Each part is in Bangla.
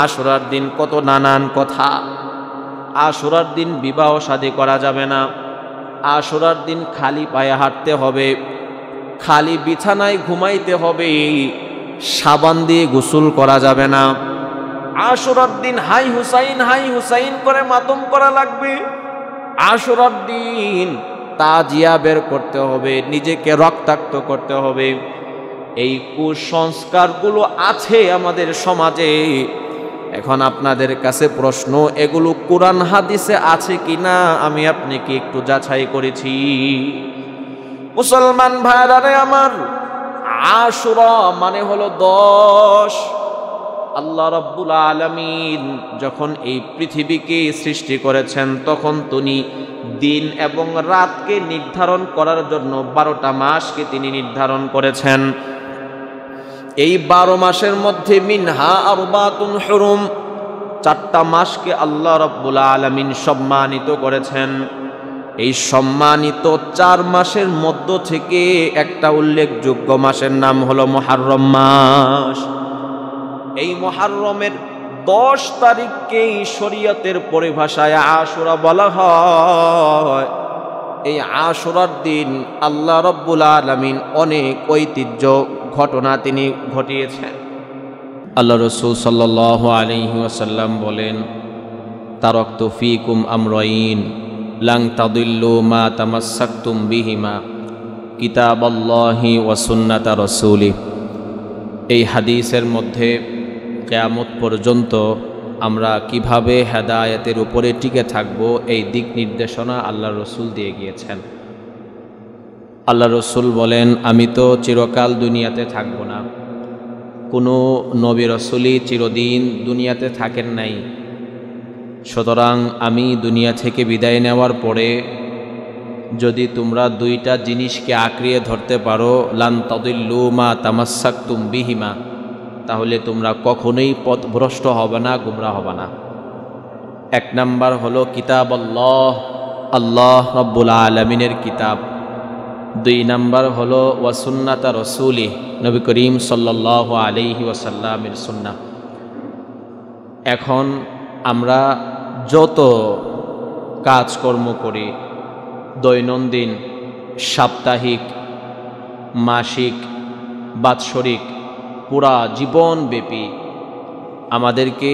আশুরার দিন কত নানান কথা। আশুরার দিন বিবাহ শাদী করা যাবে না, আশুরার দিন খালি পায়ে হাঁটতে হবে, খালি বিছানায় ঘুমাইতে হবে, সাবান দিয়ে গোসল করা যাবে না। আশুরার দিন হাই হুসাইন করে মাতম করা লাগবে। আশুরার দিন তাজিয়া বের করতে হবে, নিজেকে রক্তাক্ত করতে হবে। এই কুসংস্কারগুলো আছে আমাদের সমাজে। এখন আপনাদের কাছে প্রশ্ন, এগুলো কোরআন হাদিসে আছে কিনা আমি আপনি কি একটু যাচাই করেছি? মুসলমান ভাইরা আমার, আশুরা মানে হলো 10। আল্লাহ রাব্বুল আলামিন যখন এই পৃথিবীকে সৃষ্টি করেছেন তখন তিনি দিন এবং রাতকে নির্ধারণ করার জন্য 12টা মাসকে তিনি নির্ধারণ করেছেন। এই 12 মাসের মধ্যে মিনহা আরবাতুন হুরুম, 4টা মাসকে আল্লাহ রাব্বুল আলামিন সম্মানিত করেছেন। এই সম্মানিত 4 মাসের মধ্য থেকে একটা উল্লেখযোগ্য মাসের নাম হলো মুহররম মাস। এই মুহররমের 10 তারিখকেই শরীয়তের পরিভাষায় আশুরা বলা হয়। এই আশুরার দিন আল্লাহ রাব্বুল আলামিন অনেক ঐতিহ্য ঘটনা তিনি ঘটিয়েছেন। আল্লাহ রাসূল সাল্লাল্লাহু আলাইহি ওয়াসাল্লাম বলেন, তারাকতু ফীকুম আমরাইন লাং তাদিল্লু মা তামাসসাকতুম বিহিমা কিতাবাল্লাহি ওয়া সুন্নাতা রাসূলিহি। এই হাদিসের মধ্যে কিয়ামত পর্যন্ত আমরা কিভাবে হেদায়েতের উপরে টিকে থাকব এই দিক নির্দেশনা আল্লাহ রসুল দিয়ে গিয়েছেন। আল্লাহ রসুল বলেন, আমি তো চিরকাল দুনিয়াতে থাকব না। কোনো নবী রসুলই চিরদিন দুনিয়াতে থাকেন নাই। সুতরাং আমি দুনিয়া থেকে বিদায় নেওয়ার পরে যদি তোমরা 2টা জিনিসকে আঁকড়িয়ে ধরতে পারো, লান তাদিল্লু মা তামাসসাকতুম বিহিমা, তাহলে তোমরা কখনোই পথভ্রষ্ট হবে না, গুমরাহ হবে না। 1 নাম্বার হলো কিতাব আল্লাহ রাব্বুল আলামিনের কিতাব। 2 নাম্বার হলো ওয়া সুন্নাতা রাসূলি, নবী করিম সাল্লাল্লাহু আলাইহি ওয়াসাল্লামের সুন্নাহ। এখন আমরা যত কাজকর্ম করি, দৈনন্দিন, সাপ্তাহিক, মাসিক, বাৎসরিক, পুরা জীবনব্যাপী আমাদেরকে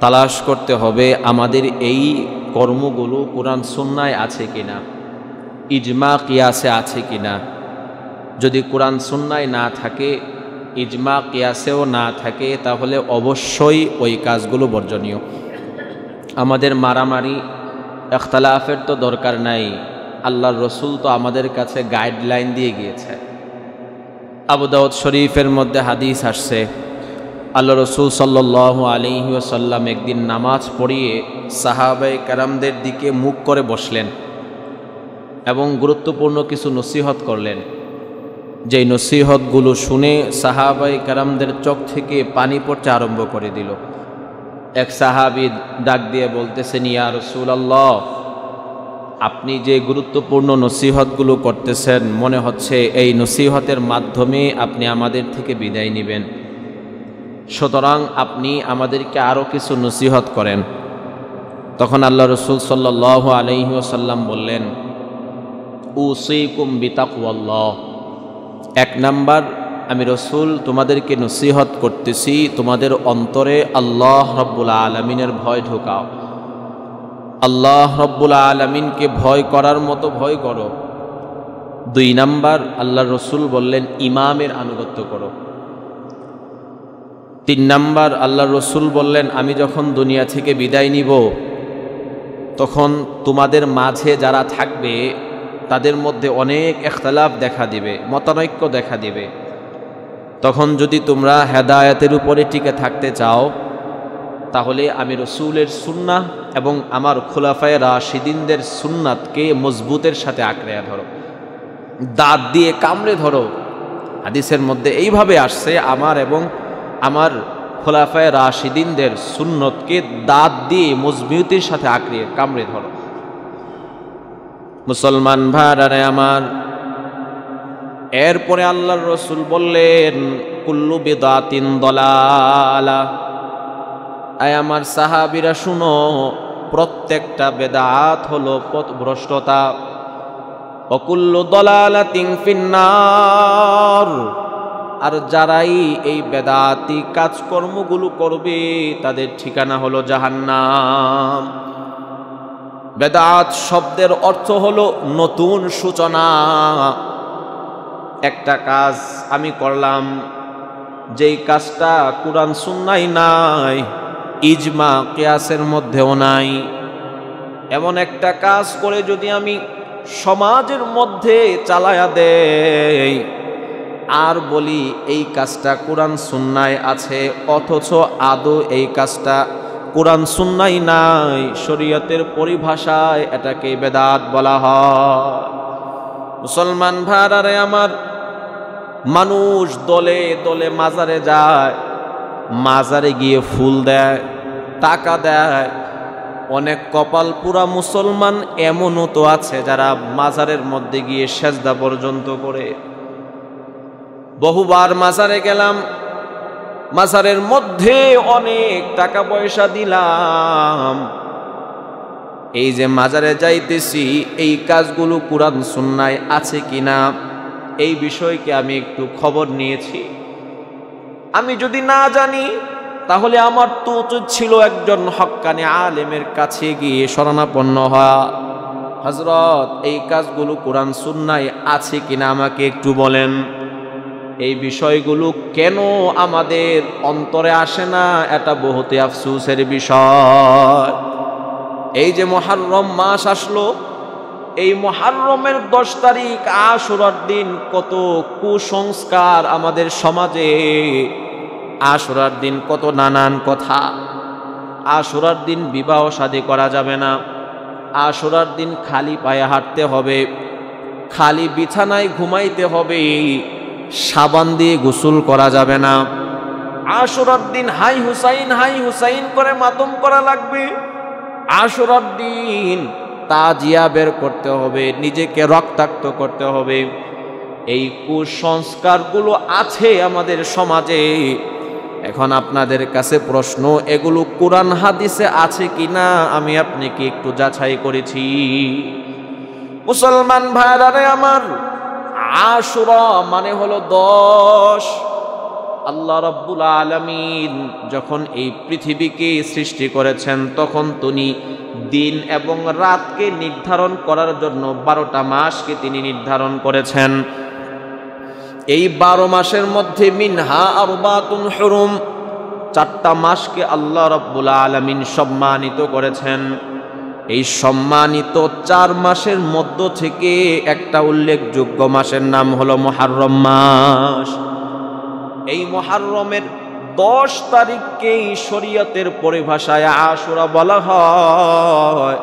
তালাশ করতে হবে আমাদের এই কর্মগুলো কোরআন সুন্নায় আছে কিনা, ইজমা কিয়াসে আছে কিনা। যদি কোরআন সুন্নায় না থাকে, ইজমা কিয়াসেও না থাকে, তাহলে অবশ্যই ওই কাজগুলো বর্জনীয়। আমাদের মারামারি ইখতিলাফের তো দরকার নাই, আল্লাহর রসুল তো আমাদের কাছে গাইডলাইন দিয়ে গিয়েছে। আবু দাউদ শরীফের মধ্যে হাদিস আসছে, আল্লাহ রসুল সাল্লাল্লাহু আলাইহি ওয়াসাল্লাম একদিন নামাজ পড়িয়ে সাহাবায়ে কেরামদের দিকে মুখ করে বসলেন এবং গুরুত্বপূর্ণ কিছু নসিহত করলেন। যেই নসিহতগুলো শুনে সাহাবায়ে কেরামদের চোখ থেকে পানি পড়তে আরম্ভ করে দিল। এক সাহাবী ডাক দিয়ে বলতেছেন, ইয়া রাসূলুল্লাহ, আপনি যে গুরুত্বপূর্ণ নসিহতগুলো করতেছেন, মনে হচ্ছে এই নসিহতের মাধ্যমে আপনি আমাদের থেকে বিদায় নেবেন। সুতরাং আপনি আমাদেরকে আরও কিছু নসিহত করেন। তখন আল্লাহ রসুল সাল্লাল্লাহু আলাইহি ওয়াসাল্লাম বললেন, উসীকুম বিতাকওয়াল্লাহ। 1 নাম্বার, আমি রসুল তোমাদেরকে নসিহত করতেছি, তোমাদের অন্তরে আল্লাহ রাব্বুল আলামিনের ভয় ঢোকাও। আল্লাহ রাব্বুল আলামিনকে ভয় করার মতো ভয় করো। 2 নাম্বার, আল্লাহ রসুল বললেন ইমামের আনুগত্য করো। 3 নাম্বার, আল্লাহ রসুল বললেন আমি যখন দুনিয়া থেকে বিদায় নিব তখন তোমাদের মাঝে যারা থাকবে তাদের মধ্যে অনেক ইখতিলাফ দেখা দিবে, মতানৈক্য দেখা দিবে। তখন যদি তোমরা হেদায়েতের উপরে টিকে থাকতে চাও তাহলে আমি রসুলের সুন্নাহ এবং আমার খুলাফায়ে রাশিদিনদের সুন্নাতকে মজবুতের সাথে আঁকড়ে ধরো, দাঁত দিয়ে কামড়ে ধরো। হাদিসের মধ্যে এইভাবে আসছে, আমার এবং আমার খুলাফায়ে রাশিদিনদের সুন্নতকে দাঁত দিয়ে মজবুতির সাথে আঁকড়ে কামড়ে ধরো। মুসলমান ভাইরা আমার, এরপরে আল্লাহর রসুল বললেন কুল্লু বিদআতিন দালালা, আয় আমার সাহাবীরা শুনো, প্রত্যেকটা বেদাত হলো পথভ্রষ্টতা। ওয়াকুল্লু দালালাতিন ফিন্নার, আর যারাই এই বেদাতি কাজকর্মগুলো করবে তাদের ঠিকানা হলো জাহান্নাম। বেদাত শব্দের অর্থ হলো নতুন সূচনা। একটা কাজ আমি করলাম, যেই কাজটা কুরআন সুন্নায় নাই, ইজমা কিয়াসের মধ্যেও নাই, এমন একটা কাজ করে যদি আমি সমাজের মধ্যে চালায়া দেই আর বলি এই কাজটা কুরআন সুন্নায় আছে, অথচ আদৌ এই কাজটা কুরআন সুন্নায় নাই, শরীয়তের পরিভাষায় এটাকে বেদাত বলা হয়। মুসলমান ভাইরা আমার, মানুষ দলে দলে মাজারে যায়, মাজারে গিয়ে ফুল দেয়, টাকা দেয়। অনেক কপাল পুরা মুসলমান এমনও তো আছে যারা মাজারের মধ্যে গিয়ে সেজদা পর্যন্ত করে। বহুবার মাজারে গেলাম, মাজারের মধ্যে অনেক টাকা পয়সা দিলাম, এই যে মাজারে যাইতেছি এই কাজগুলো কুরআন সুন্নায় আছে কিনা এই বিষয়কে আমি একটু খবর নিয়েছি। আমি যদি না জানি তাহলে আমার তো উচিত ছিল একজন হক্কানি আলেমের কাছে গিয়ে শরণাপন্ন হওয়া, হযরত এই কাজগুলো কুরআন সুন্নায় আছে কিনা আমাকে একটু বলেন। এই বিষয়গুলো কেন আমাদের অন্তরে আসে না, এটা বহুতই আফসোসের বিষয়। এই যে মুহররম মাস আসলো, এই মুহররমের 10 তারিখ আশুরার দিন কত কুসংস্কার আমাদের সমাজে। আশুরার দিন কত নানান কথা। আশুরার দিন বিবাহ শাদী করা যাবে না, আশুরার দিন খালি পায়ে হাঁটতে হবে, খালি বিছানায় ঘুমাইতে হবে, সাবান দিয়ে গোসল করা যাবে না। আশুরার দিন হাই হুসাইন করে মাতম করা লাগবে। আশুরার দিন তাজিয়া বের করতে হবে, নিজেকে রক্তাক্ত করতে হবে। এই কুসংস্কারগুলো আছে আমাদের সমাজে। এখন আপনাদের কাছে প্রশ্ন, এগুলো কুরআন হাদিসে আছে কিনা আমি আপনাকে একটু যাচাই করেছি। মুসলমান ভাইরা আমার, আশুরা মানে হলো 10। আল্লাহ রাব্বুল আলামিন যখন এই পৃথিবীকে সৃষ্টি করেছেন তখন তিনি দিন এবং রাতকে নির্ধারণ করার জন্য 12টা মাসকে তিনি নির্ধারণ করেছেন। এই 12 মাসের মধ্যে মিনহা আরবাতুন হুরুম, 4টা মাসকে আল্লাহ রাব্বুল আলামিন সম্মানিত করেছেন। এই সম্মানিত 4 মাসের মধ্য থেকে একটা উল্লেখযোগ্য মাসের নাম হলো মুহররম মাস। এই মুহররমের 10 তারিখকেই শরীয়তের পরিভাষায় আশুরা বলা হয়।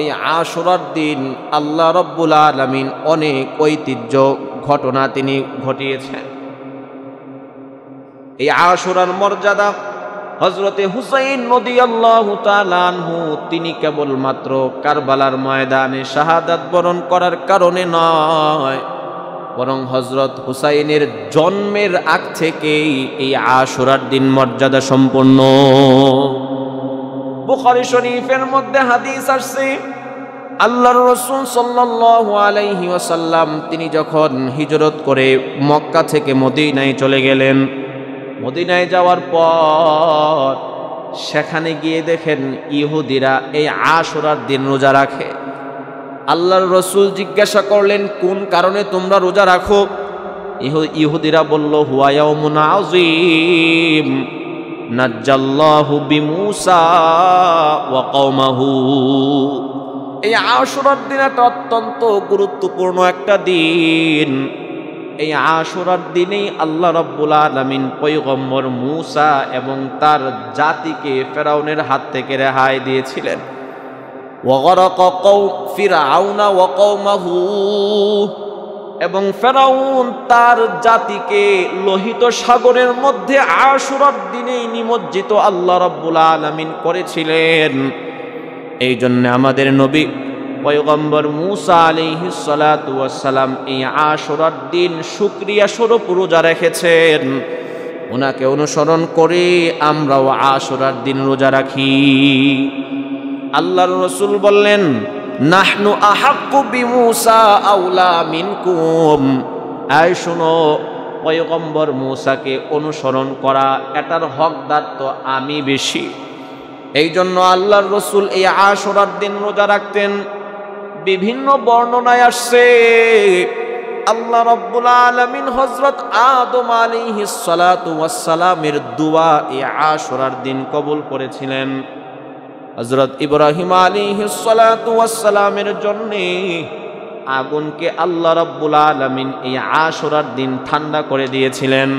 এই আশুরার দিন আল্লাহ রাব্বুল আলামিন অনেক ঐতিহ্য ঘটনা তিনি ঘটিয়েছেন। এই আশুরার মর্যাদা হযরতে হুসাইন রাদিয়াল্লাহু তাআলা আনহু তিনি কেবলমাত্র কারবালার ময়দানে শাহাদাত বরণ করার কারণে নয়, বরং হযরত হুসাইনের জন্মের আগ থেকেই এই আশুরার দিন মর্যাদা সম্পন্ন। বুখারী শরীফের মধ্যে হাদিস আসছে, আল্লাহর রাসূল সাল্লাল্লাহু আলাইহি ওয়াসাল্লাম তিনি যখন হিজরত করে মক্কা থেকে মদিনায় চলে গেলেন, মদিনায় যাওয়ার পর সেখানে গিয়ে দেখেন ইহুদিরা এই আশুরার দিন রোজা রাখে। আল্লাহর রাসূল জিজ্ঞাসা করলেন, কোন কারণে তোমরা রোজা রাখো? ইহুদিরা বলল, হুয়া ইয়াউমুন আযীম নাজ্জাল্লাহু বিমূসা ওয়া কওমাহু। এই আশুরার দিন একটা অত্যন্ত গুরুত্বপূর্ণ একটা দিন। এই আশুরার দিনেই আল্লাহ রাব্বুল আলামিন পয়গম্বর মূসা এবং তার জাতিকে ফেরাউনের হাত থেকে রেহাই দিয়েছিলেন। ওয়াগরাকা ফিরআউনা ওয়া কওমাহু, এবং ফেরাউন তার জাতিকে লোহিত সাগরের মধ্যে আশুরার দিনেই নিমজ্জিত আল্লাহ রাব্বুল আলামিন করেছিলেন। এই জন্য আমাদের নবী পয়গম্বর মূসা আলাইহিস সালাতু ওয়াস সালাম এই আশুরার দিন শুকরিয়া স্বরূপ রোজা রেখেছেন। ওনাকে অনুসরণ করে আমরাও আশুরার দিন রোজা রাখি। আল্লাহর রাসূল বললেন, নাহনু আহাক্কু বিমূসা আউলা মিনকুম। আয় শুনো, পয়গম্বর মূসাকে অনুসরণ করা এটার হকদার তো আমি বেশি। এই জন্য আল্লাহর রাসূল এই আশুরার দিন রোজা রাখতেন। বিভিন্ন বর্ণনায় আসছে আল্লাহ রাব্বুল আলামিন হযরত আদম আলাইহিস সালাতু ওয়াস সালামের দোয়া এই আশুরার দিন কবুল করেছিলেন। হযরত ইব্রাহিম আলাইহিস সালাতু ওয়াস সালামের জন্য আগুনকে আল্লাহ রাব্বুল আলামিন এই আশুরার দিন ঠান্ডা করে দিয়েছিলেন।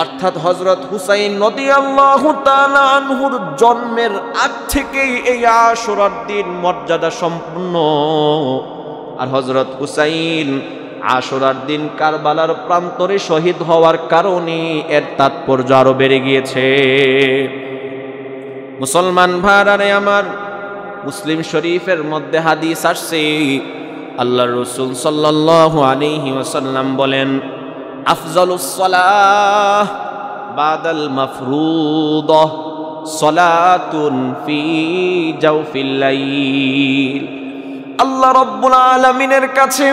অর্থাৎ হযরত হুসাইন রাদিয়াল্লাহু তাআলা আনহুর জন্মের আগ থেকেই এই আশুরার দিন মর্যাদা সম্পন্ন। আর হযরত হুসাইন আশুরার দিন কারবালার প্রান্তরে শহীদ হওয়ার কারণে এর তাৎপর্য আরো বেড়ে গিয়েছে। মুসলমান ভাইরা আমার, মুসলিম শরীফের মধ্যে হাদিস আসছে আল্লাহর রাসূল সাল্লাল্লাহু আলাইহি ওয়াসাল্লাম বলেন, আফজালুস সালাহ বাদাল মাফরুদাহ সালাতুন ফি জাওফিল লাইল। আল্লাহ রাব্বুল আলামিনের কাছে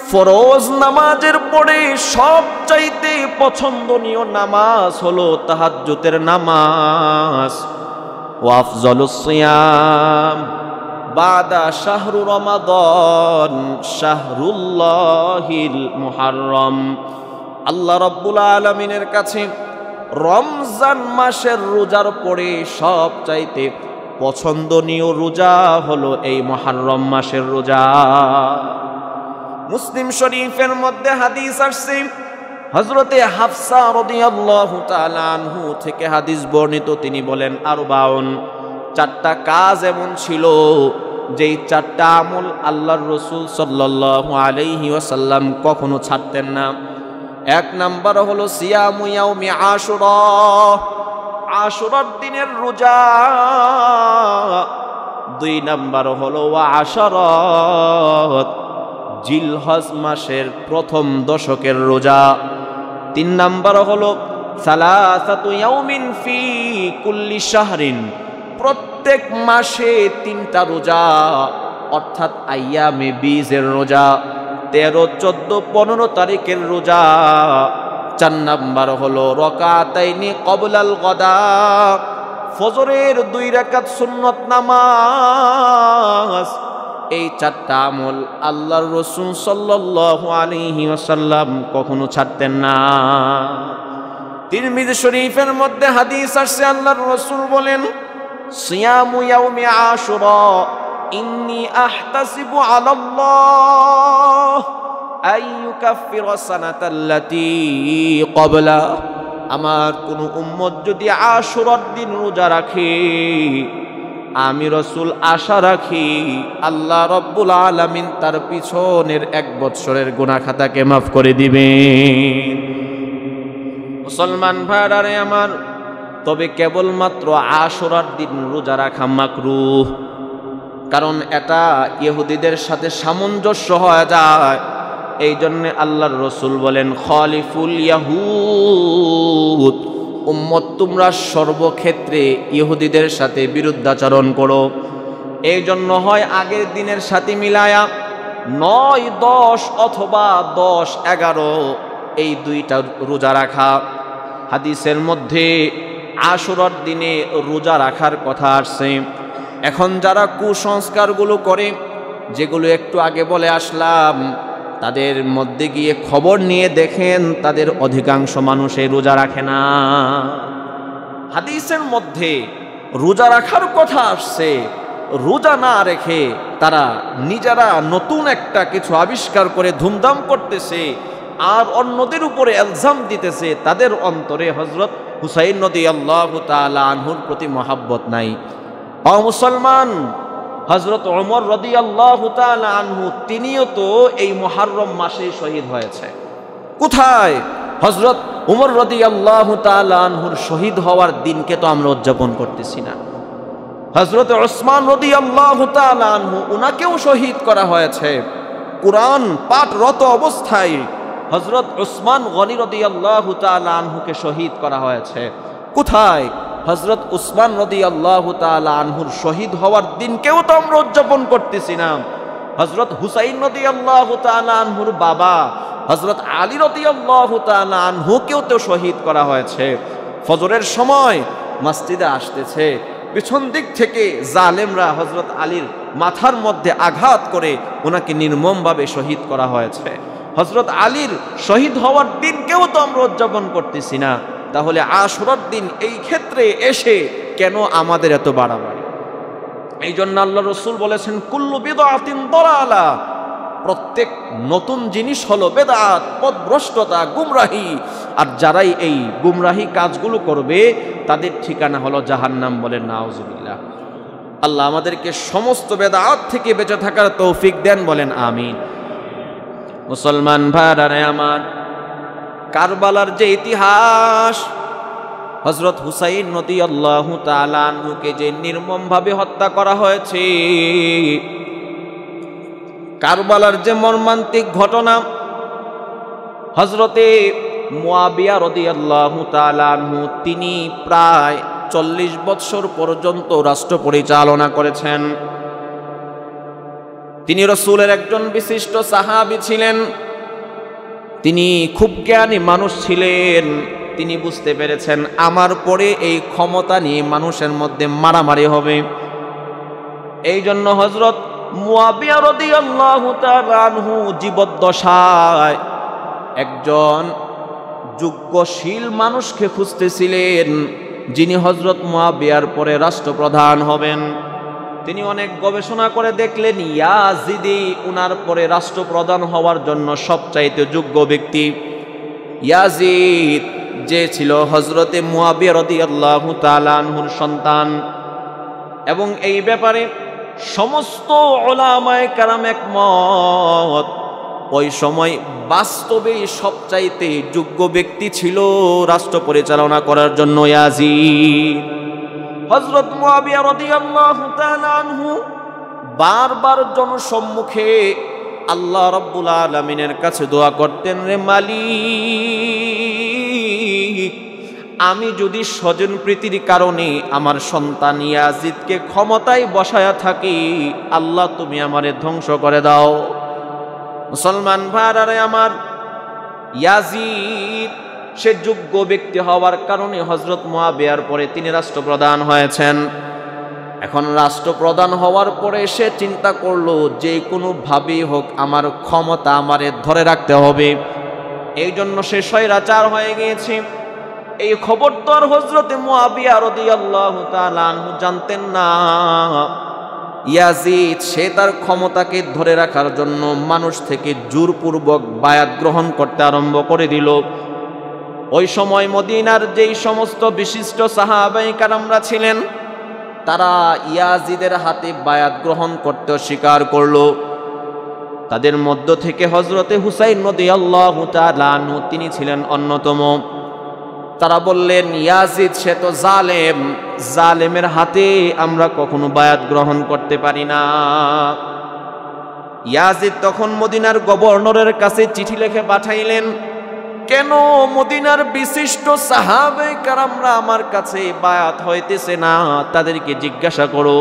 ফরজ নামাজের পরে সবচাইতে পছন্দনীয় নামাজ হলো তাহাজ্জুদের নামাজ। ওয়া আফজালুস সিয়াম বাদা শাহরু রমাদান শাহরুল্লাহিল মুহাররম। আল্লাহ রাব্বুল আলামিনের কাছে রমজান মাসের রোজার পরে সবচাইতে পছন্দনীয় রোজা হলো এই মুহররম মাসের রোজা। মুসলিম শরীফের মধ্যে হাদিস আসছে হযরতে হাফসা রাদিয়াল্লাহু তাআলা আনহু থেকে হাদিস বর্ণিত। তিনি বলেন, আরবাউন, চারটা কাজ এমন ছিল যেই চারটা আমল আল্লাহর রাসূল সাল্লাল্লাহু আলাইহি ওয়াসাল্লাম কখনো ছাড়তেন না। এক নাম্বার হলো সিয়ামু ইয়াউমি আশুরা, আশুরার দিনের রোজা। দুই নাম্বার হলো ওয়া আশারাত, জিলহজ মাসের প্রথম দশকের রোজা। তিন নাম্বার হলো সালাসাতু ইয়াউমিন ফি কুল্লি শাহরিন, প্রত্যেক মাসে তিনটা রোজা, অর্থাৎ আইয়ামে বীজের রোজা, 13, 14, 15 তারিখের রোজা। চার নাম্বার হলো রাকাতাইনি ক্বাবলাল গাদা, ফজরের 2 রাকাত সুন্নত নামাজ। এই চারটা আমল আল্লাহর রাসূল সাল্লাল্লাহু আলাইহি ওয়াসাল্লাম কখনো ছাড়তেন না। তিরমিজি শরীফের মধ্যে হাদিস আসছে আল্লাহর রাসূল বলেন, সিয়ামু ইয়াউমি আশুরা ইন্নী আহতাসিবু আলাল্লাহ আইয়ুকাফিরা সানাতাল্লাতী ক্বাবলা। আমার কোন উম্মত যদি আশুরার দিন রোজা রাখে, আমি রাসূল আশা রাখি আল্লাহ রাব্বুল আলামিন তার পিছনের 1 বৎসরের গুনাহ খাতাকে মাফ করে দিবেন। মুসলমান ভাইরা আমার, তবে কেবলমাত্র আশুরার দিন রোজা রাখা মাকরুহ, কারণ এটা ইহুদিদের সাথে সামঞ্জস্য হয়ে যায়। এই জন্য আল্লাহর রাসূল বলেন, খালিফুল ইয়াহুদ, উম্মত তোমরা সর্বক্ষেত্রে ইহুদিদের সাথে বিরুদ্ধাচরণ করো। এই জন্য হয় আগের দিনের সাথে মিলায়া 9, 10 অথবা 10, 11 এই দুইটা রোজা রাখা। হাদিসের মধ্যে আশুরার দিনে রোজা রাখার কথা আসছে। এখন যারা কুসংস্কারগুলো করে, যেগুলো একটু আগে বলে আসলাম, তাদের মধ্যে গিয়ে খবর নিয়ে দেখেন তাদের অধিকাংশ মানুষই রোজা রাখে না। হাদিসের মধ্যে রোজা রাখার কথা আসছে, রোজা না রেখে তারা নিজেরা নতুন একটা কিছু আবিষ্কার করে ধুমধাম করতেছে আর অন্যদের উপরে ইলজাম দিতেছে। তাদের অন্তরে হযরত হুসাইন রাদিয়াল্লাহু তাআলা আনহুর প্রতি মহব্বত নাই। ও মুসলমান, হযরত ওমর রাদিয়াল্লাহু তাআলা আনহু তিনিও তো এই মুহররম মাসে শহীদ হয়েছে। কোথায়? হযরত ওমর রাদিয়াল্লাহু তাআলা আনহুর শহীদ হওয়ার দিনকে তো আমরা উদযাপন করতেছি না। হযরত উসমান রাদিয়াল্লাহু তাআলা আনহু, উনাকেও শহীদ করা হয়েছে। কুরআন পাঠরত অবস্থায় হযরত উসমান গনি রাদিয়াল্লাহু তাআলা আনহুকে শহীদ করা হয়েছে। কোথায়? হযরত উসমান রাদিয়াল্লাহু তাআলা আনহুর শহীদ হওয়ার দিনকেও তো আমরা উদযাপন করতেছি না। হযরত হুসাইন রাদিয়াল্লাহু তাআলা আনহুর বাবা হযরত আলী রাদিয়াল্লাহু তাআলা আনহুকেও তো শহীদ করা হয়েছে। ফজরের সময় মসজিদে আসতেছে, পিছন দিক থেকে জালেমরা হযরত আলীর মাথার মধ্যে আঘাত করে ওনাকে নির্মমভাবে শহীদ করা হয়েছে। হযরত আলীর শহীদ হওয়ার দিনকেও তো আমরা উদযাপন করতেছি না, তাহলে আশুরার দিন এই ক্ষেত্রে এসে কেন আমাদের এত বাড়াবাড়ি? এই জন্য আল্লাহ রসুল বলেছেন কুল্লু বিদআতিন দালালা, প্রত্যেক নতুন জিনিস হলো বেদাত, পথভ্রষ্টতা, গুমরাহি। আর যারাই এই গুমরাহি কাজগুলো করবে তাদের ঠিকানা হলো জাহান্নাম। বলেন নাউজুবিল্লাহ। আল্লাহ আমাদেরকে সমস্ত বেদাত থেকে বেঁচে থাকার তৌফিক দেন। বলেন আমিন। মুসলমান ভাইরা আমার, কারবালার যে ইতিহাস, হযরত হুসাইন রাদিয়াল্লাহু তাআলা আনহুকে যে নির্মমভাবে হত্যা করা হয়েছে, কারবালার যে মর্মান্তিক ঘটনা, হযরতে মুয়াবিয়া রাদিয়াল্লাহু তাআলা আনহু তিনি প্রায় 40 বছর পর্যন্ত রাষ্ট্র পরিচালনা করেছেন। তিনি রাসূলের একজন বিশিষ্ট সাহাবী ছিলেন। তিনি খুব জ্ঞানী মানুষ ছিলেন। তিনি বুঝতে পেরেছেন আমার পরে এই ক্ষমতা নিয়ে মানুষের মধ্যে মারামারি হবে। এই জন্য হযরত মুয়াবিয়া রাদিয়াল্লাহু তাআলা আনহু জীবদ্দশায় একজন যোগ্যশীল মানুষকে খুঁজতেছিলেন, যিনি হযরত মুয়াবিয়ার পরে রাষ্ট্রপ্রধান হবেন। তিনি অনেক গবেষণা করে দেখলেন ইয়াজিদি উনার পরে রাষ্ট্রপ্রধান হওয়ার জন্য সবচাইতে যোগ্য ব্যক্তি। ইয়াজিদ যে ছিল হযরতে মুয়াবিয়া রাদিয়াল্লাহু তাআলা আনহুর সন্তান, এবং এই ব্যাপারে সমস্ত উলামায়ে কেরাম একমত। ওই সময় বাস্তবে সবচাইতে যোগ্য ব্যক্তি ছিল রাষ্ট্র পরিচালনা করার জন্য ইয়াজিদ। হযরত মুয়াবিয়া রাদিয়াল্লাহু তাআলা আনহু বারবার জনসম্মুখে আল্লাহ রাব্বুল আলামিনের কাছে দোয়া করতেন, রে মালিক, আমি যদি স্বজন প্রীতির কারণে আমার সন্তান ইয়াজিদকে ক্ষমতায় বসায়া থাকি, আল্লাহ তুমি আমারে ধ্বংস করে দাও। মুসলমান ভাইরা আমার, ইয়াজিদ সে যোগ্য ব্যক্তি হওয়ার কারণে হযরত মুয়াবিয়ার পরে তিনি রাষ্ট্রপ্রধান হয়েছেন। এখন রাষ্ট্রপ্রধান হওয়ার পরে সে চিন্তা করলো যে কোনো ভাবেই হোক আমার ক্ষমতা আমারে ধরে রাখতে হবে। এই জন্য সে স্বৈরাচার হয়ে গিয়েছে। এই খবর তো আর হযরতে মুয়াবিয়া রাদিয়াল্লাহু তাআলা আনহু জানতেন না। ইয়াজিদ সে তার ক্ষমতাকে ধরে রাখার জন্য মানুষ থেকে জোরপূর্বক বায়াত গ্রহণ করতে আরম্ভ করে দিল। ওই সময় মদিনার যেই সমস্ত বিশিষ্ট সাহাবায়ে কেরামরা ছিলেন, তারা ইয়াজিদের হাতে বায়াত গ্রহণ করতে অস্বীকার করল। তাদের মধ্য থেকে হযরতে হুসাইন রাদিয়াল্লাহু তাআলা আনহু তিনি ছিলেন অন্যতম। তারা বললেন, ইয়াজিদ সে তো জালেম, জালেমের হাতে আমরা কখনো বায়াত গ্রহণ করতে পারি না। ইয়াজিদ তখন মদিনার গভর্নরের কাছে চিঠি লিখে পাঠাইলেন, কেন মদিনার বিশিষ্ট সাহাবায়ে কেরামরা আমার কাছে বায়াত হইতেছে না, তাদেরকে জিজ্ঞাসা করো।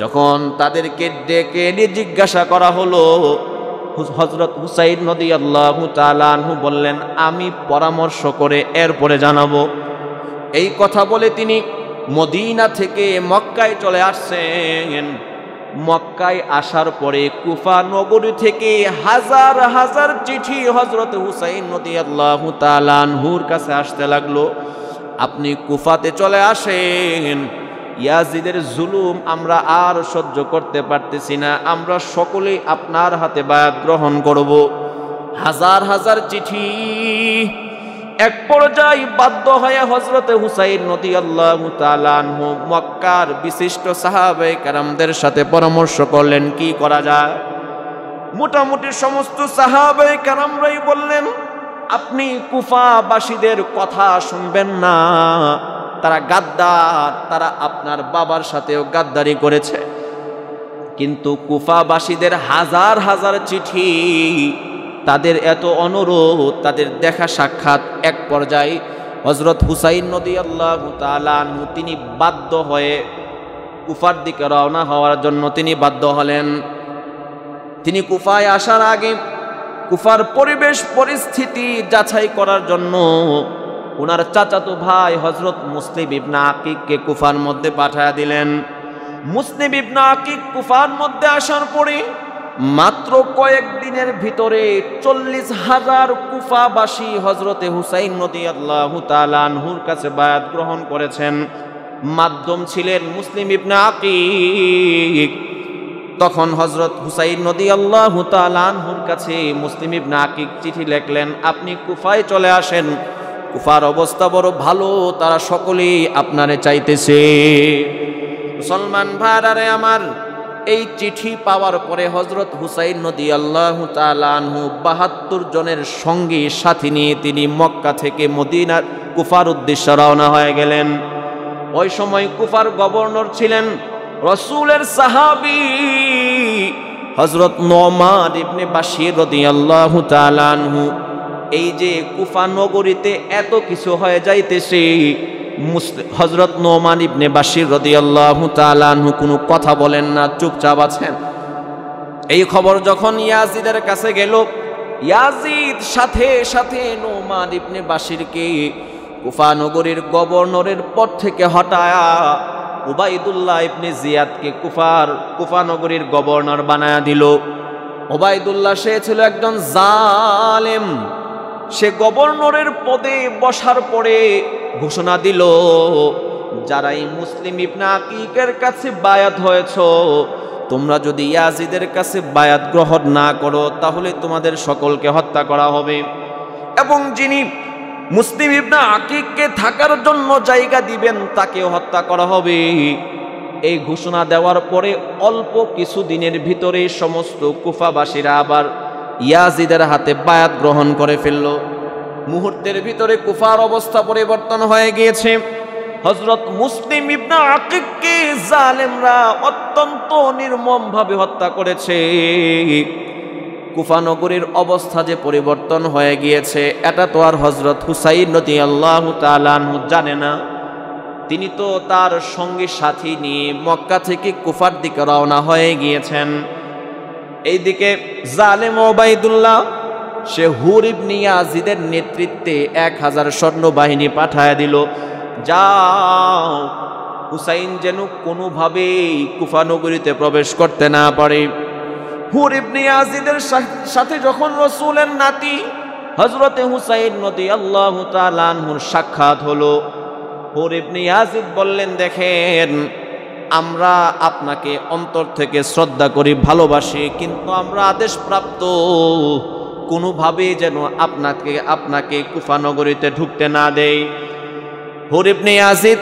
যখন তাদেরকে ডেকে এনে জিজ্ঞাসা করা হলো, হযরত হুসাইন রাদিয়াল্লাহু তাআলা আনহু বললেন, আমি পরামর্শ করে এরপরে জানাবো। এই কথা বলে তিনি মদিনা থেকে মক্কায় চলে আসছেন। মক্কায় আসার পরে কুফা নগরী থেকে হাজার হাজার চিঠি হযরত হুসাইন রাদিয়াল্লাহু তাআলা আনহুর কাছে আসতে লাগলো, আপনি কুফাতে চলে আসেন, ইয়াজিদের জুলুম আমরা আর সহ্য করতে পারতেছি না, আমরা সকলেই আপনার হাতে বায়াত গ্রহণ করব। হাজার হাজার চিঠি। এক পর্যায়ে বাধ্য হয়ে হযরতে হুসাইন রাদিয়াল্লাহু তাআলা আনহু মক্কার বিশিষ্ট সাহাবায়ে কেরামদের সাথে পরামর্শ করলেন কি করা যায়। মোটামুটি সমস্ত সাহাবায়ে কেরামরাই বললেন, আপনি কুফাবাসীদের কথা শুনবেন না, তারা গাদ্দার, তারা আপনার বাবার সাথেও গাদ্দারি করেছে। কিন্তু কুফাবাসীদের হাজার হাজার চিঠি তাদের এত অনুরোধ, তাদের দেখা সাক্ষাৎ, এক পর্যায়ে হযরত হুসাইন রাদিয়াল্লাহু তাআলা আনহু তিনি বাধ্য হয়ে কুফার দিকে রওনা হওয়ার জন্য তিনি বাধ্য হলেন। তিনি কুফায় আসার আগে কুফার পরিবেশ পরিস্থিতি যাচাই করার জন্য ওনার চাচাতো ভাই হযরত মুসলিম ইবনে আকিককে কুফার মধ্যে পাঠিয়ে দিলেন। মুসলিম ইবনে আকিক কুফার মধ্যে আসার পরে মাত্র কয়েকদিনের ভিতরে 40,000 কুফাবাসী হযরতে হুসাইন রাদিয়াল্লাহু তাআলা আনহুর কাছে বায়াত গ্রহণ করেছেন। মাধ্যম ছিলেন মুসলিম ইবনে আকিক। তখন হযরত হুসাইন রাদিয়াল্লাহু তাআলা আনহুর কাছে মুসলিম ইবনে আকিক চিঠি লিখলেন, আপনি কুফায় চলে আসেন, কুফার অবস্থা বড় ভালো, তারা সকলেই আপনারে চাইতেছে। মুসলমান ভাইরা আমার, এই চিঠি পাওয়ার পরে হযরত হুসাইন রাদিয়াল্লাহু তাআলা আনহু 72 জনের সঙ্গী সাথী নিয়ে তিনি মক্কা থেকে মদিনার কুফার উদ্দেশ্যে রওনা হয়ে গেলেন। ওই সময় কুফার গভর্নর ছিলেন রাসূলের সাহাবী হযরত নোমান ইবনে বাশির রাদিয়াল্লাহু তাআলা আনহু। এই যে কুফা নগরীতে এত কিছু হয়ে যাইতেছে, হযরত নোমান ইবনে বাশির রাদিয়াল্লাহু তাআলা আনহু কোনো কথা বলেন না, চুপচাপ আছেন। এই খবর যখন ইয়াজিদের কাছে গেল, ইয়াজিদ সাথে সাথে নোমান ইবনে বাশিরকে কুফা নগরীর গভর্নরের পদ থেকে হটায়া উবাইদুল্লাহ ইবনে জিয়াদকে কুফা নগরীর গভর্নর বানায়া দিল। উবাইদুল্লাহ সে ছিল একজন জালেম। সে গভর্নরের পদে বসার পরে ঘোষণা দিল, যারাই মুসলিম ইবনে আকিকের কাছে বায়াত হয়েছ, তোমরা যদি ইয়াজিদের কাছে বায়াত গ্রহণ না করো তাহলে তোমাদের সকলকে হত্যা করা হবে, এবং যিনি মুসলিম ইবনে আকিককে থাকার জন্য জায়গা দিবেন তাকেও হত্যা করা হবে। এই ঘোষণা দেওয়ার পরে অল্প কিছু দিনের ভিতরে সমস্ত কুফাবাসীরা আবার ইয়াজিদের হাতে বায়াত গ্রহণ করে ফেলল। মুহূর্তের ভিতরে কুফার অবস্থা পরিবর্তন হয়ে গিয়েছে। হযরত মুসলিম ইবনে আকিককে জালেমরা অত্যন্ত নির্মমভাবে হত্যা করেছে। কুফা নগরীর অবস্থা যে পরিবর্তন হয়ে গিয়েছে এটা তো আর হযরত হুসাইন রাদিয়াল্লাহু তাআলা আনহু জানে না। তিনি তো তার সঙ্গী সাথী নিয়ে মক্কা থেকে কুফার দিকে রওনা হয়ে গিয়েছেন। এইদিকে জালেম উবাইদুল্লাহ সে হুর ইবনে ইয়াজিদের নেতৃত্বে 1000 সৈন্যবাহিনী পাঠায় দিল, যাও হুসাইন যেন কোনোভাবেই কুফা নগরীতে প্রবেশ করতে না পারে। হুর ইবনে ইয়াজিদের সাথে যখন রাসূলের নাতি হযরতে হুসাইন রাদিয়াল্লাহু তাআলা আনহুর সাক্ষাৎ হলো, হুর ইবনে ইয়াজিদ বললেন, দেখেন আমরা আপনাকে অন্তর থেকে শ্রদ্ধা করি, ভালোবাসি, কিন্তু আমরা আদেশপ্রাপ্ত, কোনোভাবে যেন আপনাকে কুফা নগরীতে ঢুকতে না দেই। হুর ইবনে ইয়াজিদ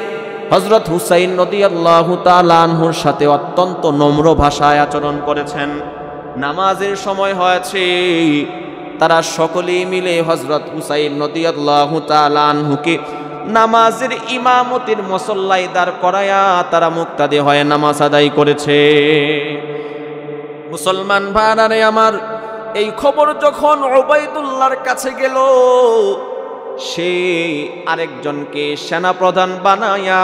হযরত হুসাইন রাদিয়াল্লাহু তাআলা আনহুর সাথে অত্যন্ত নম্র ভাষায় আচরণ করেছেন। নামাজের সময় হয়েছে, তারা সকলেই মিলে হযরত হুসাইন রাদিয়াল্লাহু তাআলা আনহুকে নামাজের ইমামতির মুসল্লায় দাঁড় করায়া তারা মুক্তাদি হয়ে নামাজ আদায় করেছে। মুসলমান ভাইরা আমার, এই খবর যখন উবাইদুল্লাহর কাছে গেল, সে আরেকজনকে সেনাপ্রধান বানায়া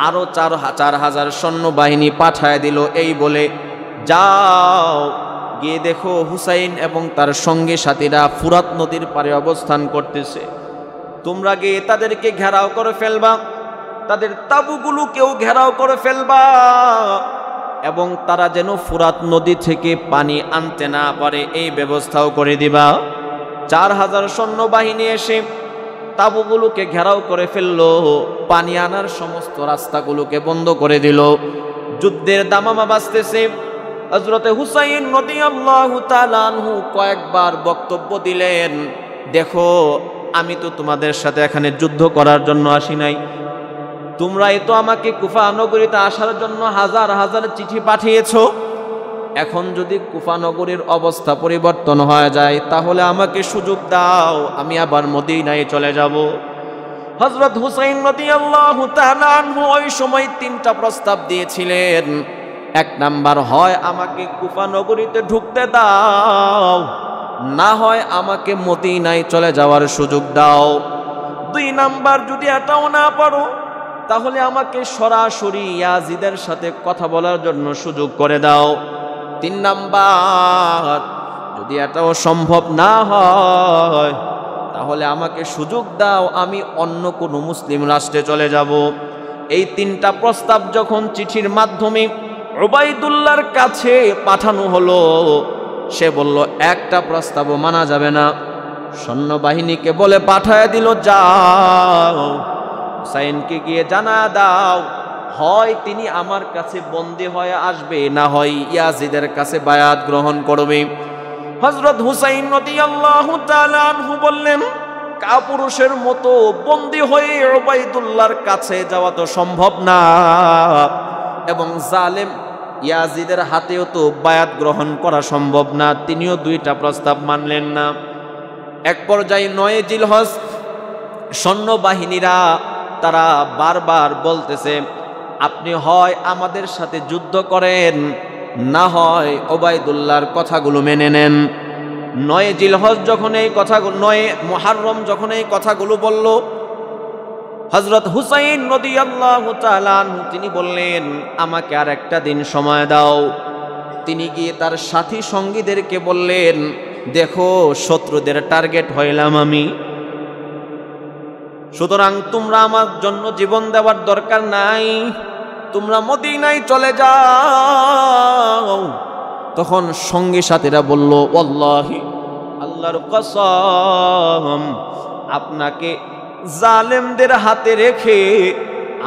আরো 4,000 সৈন্যবাহিনী পাঠায় দিল। এই বলে, যাও গিয়ে দেখো হুসাইন এবং তার সঙ্গে সাথীরা ফুরাত নদীর পারে অবস্থান করতেছে, তোমরা গিয়ে তাদেরকে ঘেরাও করে ফেলবা, তাদের তাঁবুগুলোকেও ঘেরাও করে ফেলবা, এবং তারা যেন ফুরাত নদী থেকে পানি আনতে না পারে এই ব্যবস্থাও করে দিবা। 4,000 সৈন্যবাহিনী এসে তাঁবুগুলোকে ঘেরাও করে ফেলল, পানি আনার সমস্ত রাস্তাগুলোকে বন্ধ করে দিল। যুদ্ধের দামামা বাজতেছে। হযরতে হুসাইন রাদিয়াল্লাহু তাআলা আনহু কয়েকবার বক্তব্য দিলেন, দেখো আমি তো তোমাদের সাথে এখানে যুদ্ধ করার জন্য আসি নাই, তোমরাই তো আমাকে কুফা নগরীতে আসার জন্য হাজার হাজার চিঠি পাঠিয়েছো। এখন যদি কুফা নগরীর অবস্থা পরিবর্তন হয়ে যায় তাহলে আমাকে সুযোগ দাও, আমি আবার মদিনায় চলে যাব। হযরত হুসাইন রাদিয়াল্লাহু তাআলা আনহু ওই সময় 3টা প্রস্তাব দিয়েছিলেন। 1 নাম্বার, হয় আমাকে কুফা নগরীতে ঢুকতে দাও, না হয় আমাকে মদিনায় চলে যাওয়ার সুযোগ দাও। 2 নাম্বার, যদি এটাও না পারো তাহলে আমাকে সরাসরি ইয়াজিদের সাথে কথা বলার জন্য সুযোগ করে দাও। 3 নাম্বার, যদি এটাও সম্ভব না হয় তাহলে আমাকে সুযোগ দাও, আমি অন্য কোনো মুসলিম রাষ্ট্রে চলে যাব। এই 3টা প্রস্তাব যখন চিঠির মাধ্যমে উবাইদুল্লাহর কাছে পাঠানো হলো, সে বলল একটা প্রস্তাবও মানা যাবে না। সৈন্যবাহিনীকে বলে পাঠায় দিল, যাও হুসাইনকে গিয়ে জানা দাও, হয় তিনি আমার কাছে বন্দী হয়ে আসবে, না হয় ইয়াজিদের কাছে বায়াত গ্রহণ করবে। হযরত হুসাইন রাদিয়াল্লাহু তাআলা আনহু বললেন, কাপুরুষের মতো বন্দী হয়ে উবাইদুল্লাহর কাছে যাওয়া তো সম্ভব না, এবং জালেম ইয়াজিদের হাতেও তো বায়াত গ্রহণ করা সম্ভব না। তিনিও 2টা প্রস্তাব মানলেন না। এক পর্যায়ে 9 জিলহজ সৈন্যবাহিনীরা তারা বারবার বলতেছে, আপনি হয় আমাদের সাথে যুদ্ধ করেন, না হয় উবাইদুল্লাহর কথাগুলো মেনে নেন। 9 জিলহজ যখন এই কথাগুলো, 9 মুহররম যখন এই কথাগুলো বলল, হযরত হুসাইন রাদিয়াল্লাহু তাআলা আনহু তিনি বললেন, আমাকে আর একটা দিন সময় দাও। তিনি গিয়ে তার সাথী সঙ্গীদেরকে বললেন, দেখো শত্রুদের টার্গেট হইলাম আমি, সুতরাং তোমরা আমার জন্য জীবন দেওয়ার দরকার নাই, তোমরা মদিনায় চলে যাও। তখন সঙ্গী সাথীরা বলল, ওয়াল্লাহি আল্লাহর কসম, আপনাকে জালেমদের হাতে রেখে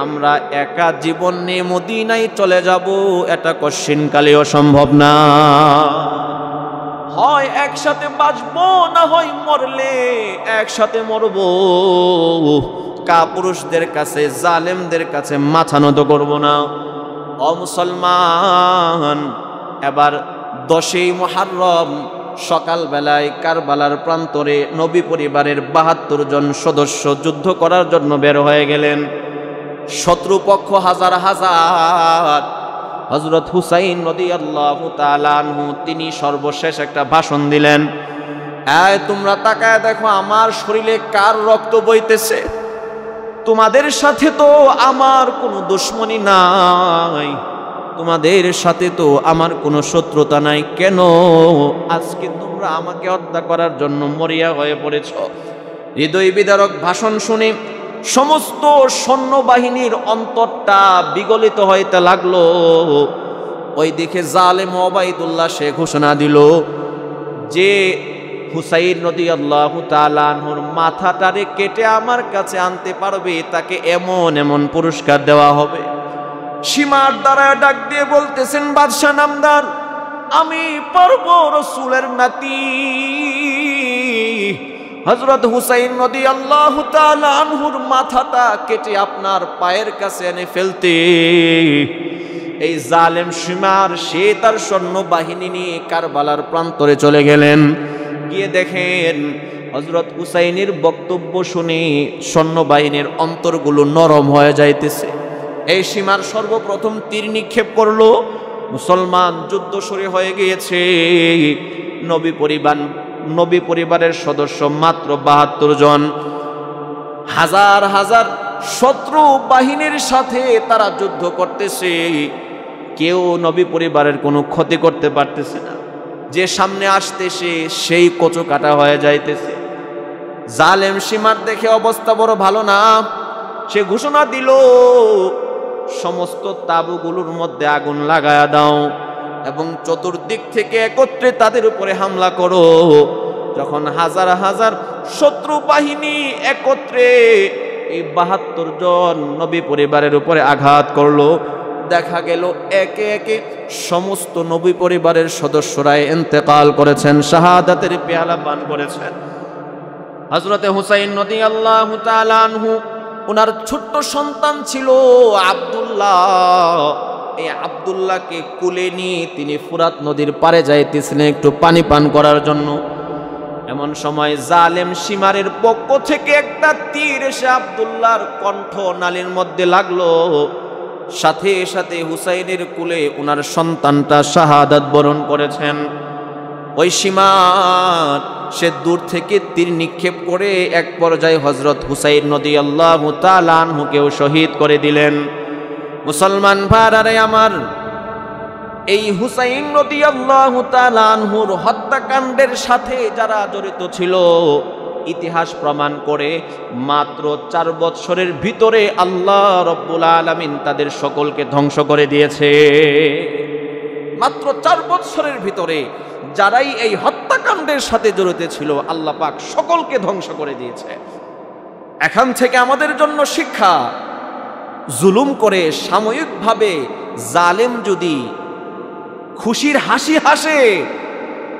আমরা একা জীবন নিয়ে মদিনায় চলে যাব, এটা কশিনকালেও সম্ভব না। হয় একসাথে বাঁচবো, না হয় মরলে একসাথে মরবো। কাপুরুষদের কাছে, জালেমদের কাছে মাথা নত করব না। ও মুসলমান, এবার 10ই মুহররম সকালবেলায় কারবালার প্রান্তরে নবী পরিবারের 72 জন সদস্য যুদ্ধ করার জন্য বের হয়ে গেলেন। শত্রুপক্ষ হাজার হাজার। হযরত হুসাইন রাদিয়াল্লাহু তাআলা আনহু তিনি সর্বশেষ একটা ভাষণ দিলেন, এই তোমরা তাকায় দেখো আমার শরীরে কার রক্ত বইতেছে। তোমাদের সাথে তো আমার কোনো দুশমনী নাই, তোমাদের সাথে তো আমার কোনো শত্রুতা নাই, কেন আজকে তোমরা আমাকে হত্যা করার জন্য মরিয়া হয়ে পড়েছ? হৃদয় বিদারক ভাষণ শুনে সমস্ত সৈন্যবাহিনীর অন্তরটা বিগলিত হইতে লাগলো। ওই দিকে জালেম উবাইদুল্লাহ সে ঘোষণা দিল যে হুসাইন রাদিয়াল্লাহু তাআলা আনহুর মাথাটারে কেটে আমার কাছে আনতে পারবে তাকে এমন এমন পুরস্কার দেওয়া হবে। সীমার দ্বারা ডাক দিয়ে বলতেছেন, বাদশাহ নামদার, আমি পারবো, রাসূলের নাতি হযরত হুসাইন রাদিয়াল্লাহু তাআলা আনহুর মাথাটা কেটে আপনার পায়ের কাছে এনে ফেলতে। এই জালেম সীমার সে তার সৈন্যবাহিনী নিয়ে কারবালার প্রান্তরে চলে গেলেন। গিয়ে দেখেন হযরত হুসাইনের বক্তব্য শুনে সৈন্যবাহিনীর অন্তরগুলো নরম হয়ে যাইতেছে। এই সীমার সর্বপ্রথম তীর নিক্ষেপ করলো, মুসলমান যুদ্ধ শুরু হয়ে গিয়েছে। নবী পরিবারের সদস্য মাত্র 72 জন। হাজার হাজার শত্রু বাহিনীর সাথে তারা যুদ্ধ করতেছে, কেউ নবী পরিবারের কোনো ক্ষতি করতে পারতেছে না। যে সামনে আসতেছে সেই কচু কাটা হয়ে যাইতেছে। জালেম সীমার দেখে অবস্থা বড় ভালো না। সে ঘোষণা দিল, সমস্ত তাঁবুগুলোর মধ্যে আগুন লাগায়া দাও এবং চতুর্দিক থেকে একত্রে তাদের উপরে হামলা করো। যখন হাজার হাজার শত্রু বাহিনী একত্রে এই 72 জন নবী পরিবারের উপরে আঘাত করলো, দেখা গেল একে একে সমস্ত নবী পরিবারের সদস্যরা ইন্তেকাল করেছেন, শাহাদাতের পেয়ালা পান করেছেন। হযরতে হুসাইন রাদিয়াল্লাহু তাআলা আনহু, ওনার ছোট্ট সন্তান ছিল আব্দুল্লাহ। এই আব্দুল্লাহকে কোলে নিয়ে তিনি ফুরাত নদীর পাড়ে যাইতেছিলেন একটু পানি পান করার জন্য। এমন সময় জালেম সীমারের পক্ষ থেকে একটা তীর এসে আব্দুল্লাহর কণ্ঠ নালীর মধ্যে লাগলো। সাথে সাথে হুসাইনের কোলে ওনার সন্তানটা শাহাদাত বরণ করেছেন। ওই সীমার সে দূর থেকে তীর নিক্ষেপ করে এক পর্যায়ে হযরত হুসাইন রাদিয়াল্লাহু তাআলা আনহুকেও শহীদ করে দিলেন। মুসলমান ভাইরা আমার, এই হুসাইন রাদিয়াল্লাহু তাআলা আনহুর হত্যাকাণ্ডের সাথে যারা জড়িত ছিল, ইতিহাস প্রমাণ করে মাত্র 4 বছরের ভিতরে আল্লাহ রাব্বুল আলামিন তাদের সকলকে ধ্বংস করে দিয়েছে। মাত্র 4 বছরের ভিতরে যারাই এই হত্যাকাণ্ডের সাথে জড়িত ছিল, আল্লাহ পাক সকলকে ধ্বংস করে দিয়েছে। এখান থেকে আমাদের জন্য শিক্ষা, জুলুম করে সাময়িকভাবে জালেম যদি খুশির হাসি হাসে,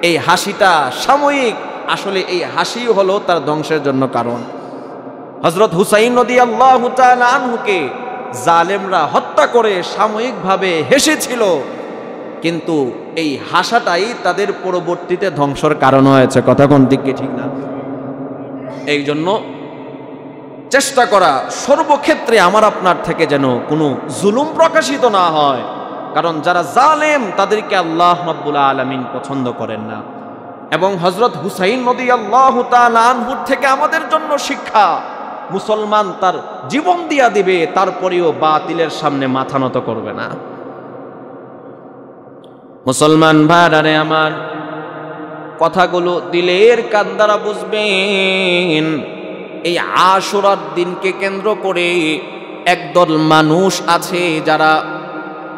এই হাসিটা সাময়িক, আসলে এই হাসি হলো তার ধ্বংসের জন্য কারণ। হযরত হুসাইন রাদিয়াল্লাহু তাআলা আনহুকে জালেমরা হত্যা করে সাময়িকভাবে হেসেছিল, কিন্তু এই হাসাটাই তাদের পরবর্তীতে ধ্বংসের কারণ হয়েছে। কথা কোন দিকে ঠিক না? এই জন্য চেষ্টা করা সর্বক্ষেত্রে আমার আপনার থেকে যেন কোনো জুলুম প্রকাশিত না হয়, কারণ যারা জালেম তাদেরকে আল্লাহ রাব্বুল আলামিন পছন্দ করেন না। এবং হযরত হুসাইন রাদিয়াল্লাহু তাআলা আনহুর থেকে আমাদের জন্য শিক্ষা, মুসলমান তার জীবন দিয়া দিবে, তারপরেও বাতিলের সামনে মাথা নত করবে না। মুসলমান ভাইরা আমার, কথাগুলো দিলের কান দ্বারা বুঝবেন। এই আশুরার দিনকে কেন্দ্র করে একদল মানুষ আছে যারা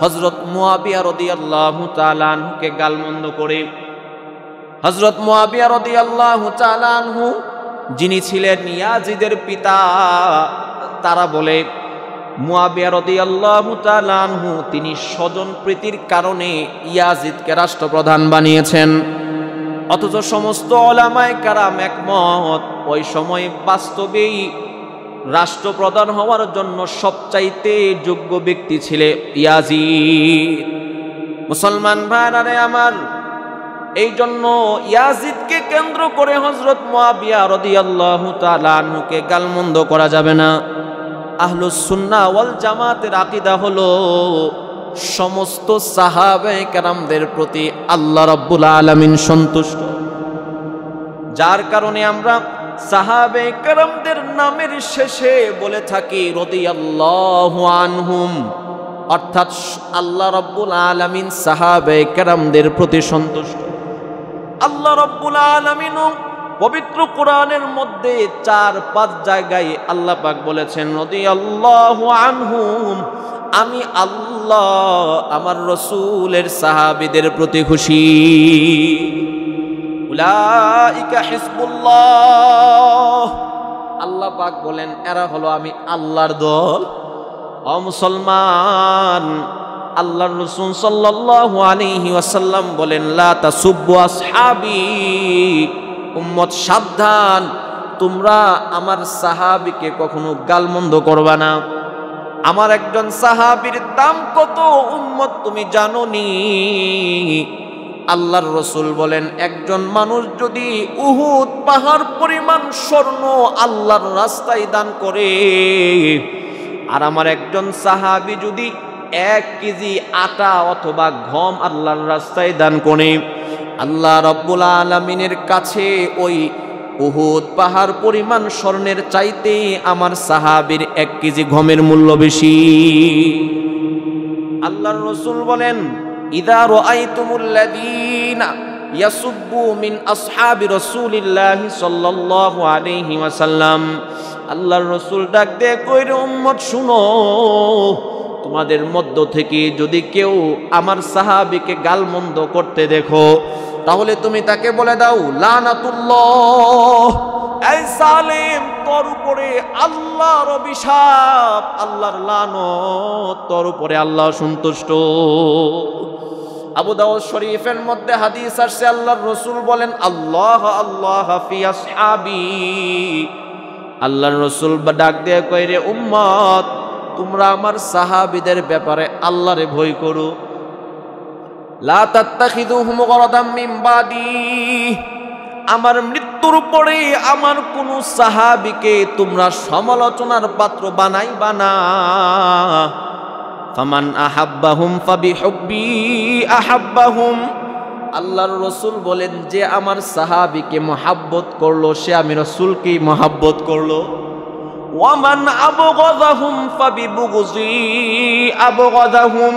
হযরত মুয়াবিয়া রাদিয়াল্লাহু তাআলা আনহুকে গালমন্দ করে। হযরত মুয়াবিয়া রাদিয়াল্লাহু তাআলা আনহু যিনি ছিলেন ইয়াজিদের পিতা, তারা বলে মুয়াবিয়া রাদিয়াল্লাহু তাআলা আনহু তিনি স্বজন প্রীতির কারণে ইয়াজিদকে রাষ্ট্রপ্রধান বানিয়েছেন। অথচ সমস্ত উলামায়ে কেরাম একমত, ওই সময় বাস্তবেই রাষ্ট্রপ্রধান হওয়ার জন্য সবচাইতে যোগ্য ব্যক্তি ছিলেন ইয়াজিদ। মুসলমান ভাইরা আমার, এই জন্য ইয়াজিদকে কেন্দ্র করে হযরত মুয়াবিয়া রাদিয়াল্লাহু তাআলা আনহুকে গালমন্দ করা যাবে না। আহলুস সুন্নাহ ওয়াল জামাতের আকীদা হলো সমস্ত সাহাবায়ে কেরামদের প্রতি আল্লাহ রাব্বুল আলামিন সন্তুষ্ট, যার কারণে আমরা সাহাবায়ে কেরামদের নামের শেষে বলে থাকি রাদিয়াল্লাহু আনহুম, অর্থাৎ আল্লাহ রাব্বুল আলামিন সাহাবায়ে কেরামদের প্রতি সন্তুষ্ট। আল্লাহ রাব্বুল আলামিন পবিত্র কোরআনের মধ্যে 4-5 জায়গায় আল্লাহ পাক বলেছেন রাদিয়াল্লাহু আনহুম, আমি আল্লাহ আমার রাসূলের সাহাবীদের প্রতি খুশি। উলাইকা হিজবুল্লাহ, আল্লাহ পাক বলেন এরা হলো আমি আল্লাহর দল। ও মুসলমান, আল্লাহর রাসূল সাল্লাল্লাহু আলাইহি ওয়াসাল্লাম বলেন লা তাসুব্বু আসহাবি, উম্মত সাবধান, তোমরা আমার সাহাবীকে কখনো গালমন্দ করবা না। আমার একজন সাহাবীর দাম কত উম্মত তুমি জানো নি? আল্লাহর রাসূল বলেন একজন মানুষ যদি উহুদ পাহাড় পরিমাণ স্বর্ণ আল্লাহর রাস্তায় দান করে, আর আমার একজন সাহাবী যদি 1 কেজি আটা অথবা গম আল্লাহর রাস্তায় দান করে, আল্লাহ রাব্বুল আলামিনের কাছে ওই উহুদ পাহাড় পরিমাণ স্বর্ণের চাইতে আমার সাহাবীর 1 কেজি গমের মূল্য বেশি। আল্লাহর রাসূল বলেন ইযা রাআইতুমুল্লাযীনা ইয়াসুব্বু মিন আসহাবি রাসূলিল্লাহি সাল্লাল্লাহু আলাইহি ওয়াসাল্লাম, আল্লাহর রাসূল ডাক দিয়ে কইরে উম্মত শুনো, তোমাদের মধ্য থেকে যদি কেউ আমার সাহাবীকে গালমন্দ করতে দেখো, তাহলে তুমি তাকে বলে দাও লানাতুল্লাহ, এই জালিম তোর উপরে আল্লাহর অভিশাপ, আল্লাহর লানত, তোর উপরে আল্লাহ সন্তুষ্ট। আবু দাউদ শরীফের মধ্যে হাদিস আসছে, আল্লাহর রাসূল বলেন আল্লাহ আল্লাহ ফি আসহাবি, আল্লাহর রাসূল ডাক দিয়ে কয় রে উম্মত, তোমরা আমার সাহাবীদের ব্যাপারে আল্লাহরে ভয় করো। লা তাত্তাখিযুহুম গরাদাম মিন বাদি, আমার মৃত্যুর পরে আমার কোন সাহাবীকে তোমরা সমালোচনার পাত্র বানাইবা না। ফামান আহাব্বাহুম ফাবিহুব্বি আহাব্বাহুম, আল্লাহর রসুল বলেন, যে আমার সাহাবীকে মহাব্বত করলো সে আমি রসুলকেই মহাব্বত করলো। ওয়ামান আবগাযাহুম ফাবিবুগযি আবগাযাহুম,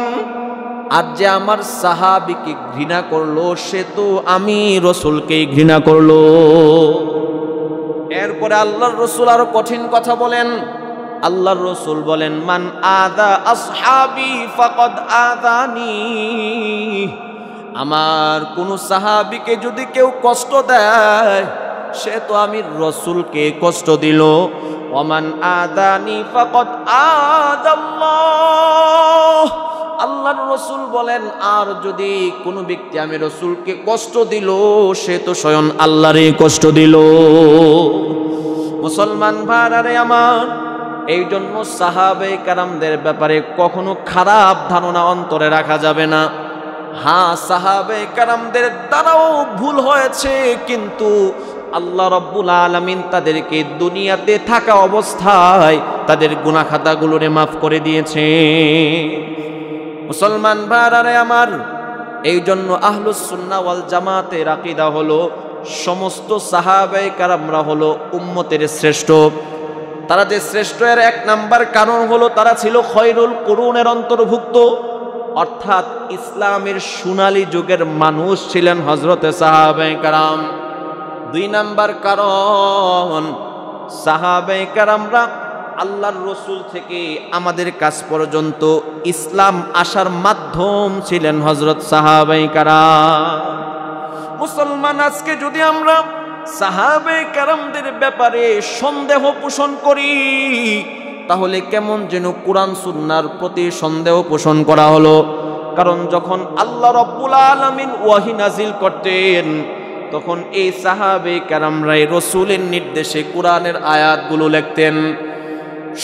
আর যে আমার সাহাবীকে ঘৃণা করলো সে তো আমি রসুলকেই ঘৃণা করলো। এরপরে আল্লাহর রসুল আরো কঠিন কথা বলেন। আল্লাহর রসুল বলেন, মান আদা আসহাবি ফাকাদ আদানি, আমার কোন সাহাবীকে যদি কেউ কষ্ট দেয় সে তো আমি রসুলকে কষ্ট দিল। ওমান আদানি ফাকাদ আদাল্লাহ, আল্লাহর রসুল বলেন, আর যদি কোনো ব্যক্তি আমি রসুলকে কষ্ট দিল সে তো স্বয়ং আল্লাহরে কষ্ট দিল। মুসলমান ভাইরা আমার, এই জন্য সাহাবে কারামদের ব্যাপারে কখনো খারাপ ধারণা অন্তরে রাখা যাবে না। হ্যাঁ, সাহাবে কারামদের দ্বারাও ভুল হয়েছে, কিন্তু আল্লাহ রাব্বুল আলামিন তাদেরকে দুনিয়াতে থাকা অবস্থায় তাদের গুনাহ খাতাগুলোরে মাফ করে দিয়েছে। মুসলমান ভাইরা আমার, এই জন্য আহলুস সুন্নাহ ওয়াল জামাতের আকীদা হলো সমস্ত সাহাবে কারামরা হলো উম্মতের শ্রেষ্ঠ। তারা যে শ্রেষ্ঠ এর এক নাম্বার কারণ হলো তারা ছিল খয়রুল কুরুনের অন্তর্ভুক্ত, অর্থাৎ ইসলামের সোনালী যুগের মানুষ ছিলেন হযরতে সাহাবে কারাম। দুই নাম্বার কারণ, সাহাবে কারামরা আল্লাহর রসুল থেকে আমাদের কাছ পর্যন্ত ইসলাম আসার মাধ্যম ছিলেন হযরত সাহাবে কারাম। মুসলমান, আজকে যদি আমরা সাহাবে কারামদের ব্যাপারে সন্দেহ পোষণ করি তাহলে কেমন যেন কোরআন সুন্নাহর প্রতি সন্দেহ পোষণ করা হলো। কারণ যখন আল্লাহ রাব্বুল আলামিন ওয়াহী নাজিল করতেন তখন এই সাহাবে কারামরাই রসুলের নির্দেশে কোরআনের আয়াতগুলো লিখতেন।